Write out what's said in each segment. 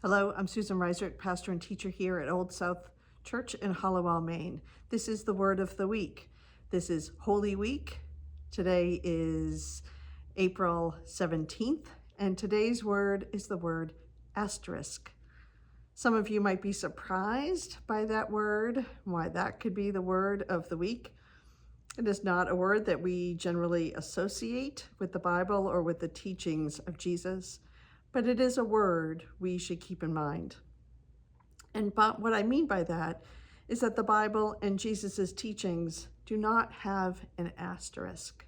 Hello, I'm Susan Reisert, pastor and teacher here at Old South Church in Hallowell, Maine. This is the word of the week. This is Holy Week. Today is April 17th, and today's word is the word asterisk. Some of you might be surprised by that word, why that could be the word of the week. It is not a word that we generally associate with the Bible or with the teachings of Jesus, but it is a word we should keep in mind. But what I mean by that is that the Bible and Jesus's teachings do not have an asterisk,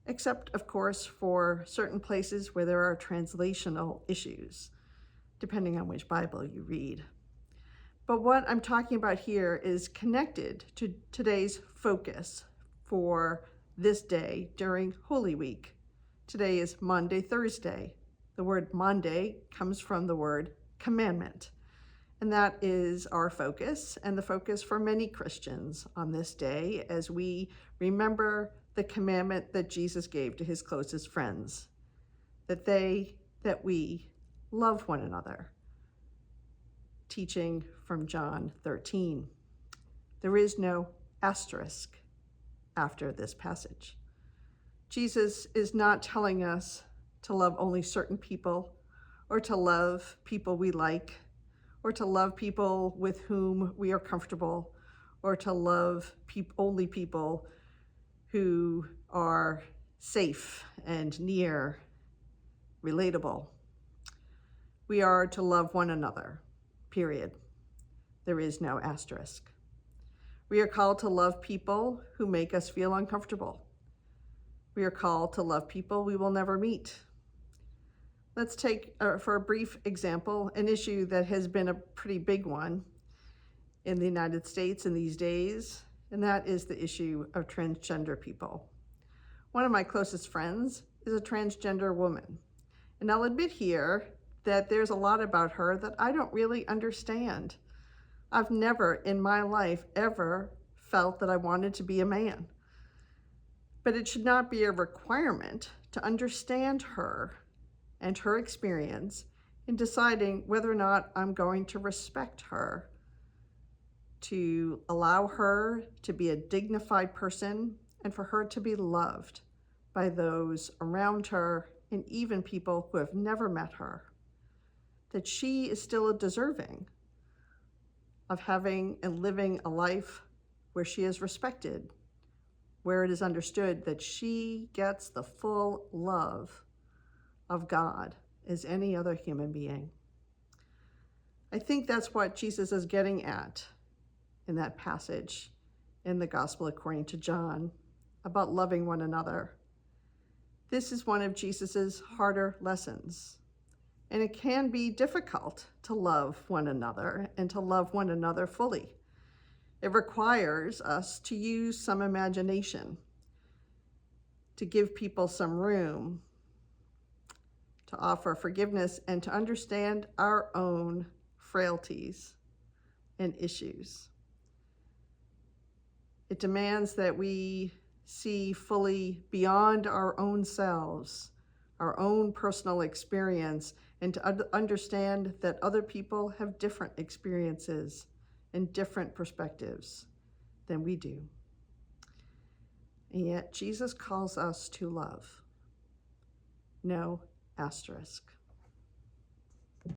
except, of course, for certain places where there are translational issues, depending on which Bible you read. But what I'm talking about here is connected to today's focus for this day during Holy Week. Today is Maundy Thursday. The word Maundy comes from the word commandment, and that is our focus and the focus for many Christians on this day as we remember the commandment that Jesus gave to his closest friends, that we love one another. Teaching from John 13. There is no asterisk after this passage. Jesus is not telling us to love only certain people, or to love people we like, or to love people with whom we are comfortable, or to love only people who are safe and near, relatable. We are to love one another, period. There is no asterisk. We are called to love people who make us feel uncomfortable. We are called to love people we will never meet. Let's take, for a brief example, an issue that has been a pretty big one in the United States in these days, and that is the issue of transgender people. One of my closest friends is a transgender woman, and I'll admit here that there's a lot about her that I don't really understand. I've never in my life ever felt that I wanted to be a man. But it should not be a requirement to understand her and her experience in deciding whether or not I'm going to respect her, to allow her to be a dignified person, and for her to be loved by those around her and even people who have never met her, that she is still deserving of having and living a life where she is respected, where it is understood that she gets the full love of God as any other human being. I think that's what Jesus is getting at in that passage in the Gospel according to John about loving one another. This is one of Jesus's harder lessons, and it can be difficult to love one another and to love one another fully. It requires us to use some imagination, to give people some room, to offer forgiveness, and to understand our own frailties and issues. It demands that we see fully beyond our own selves, our own personal experience, and to understand that other people have different experiences and different perspectives than we do. And yet Jesus calls us to love. No asterisk.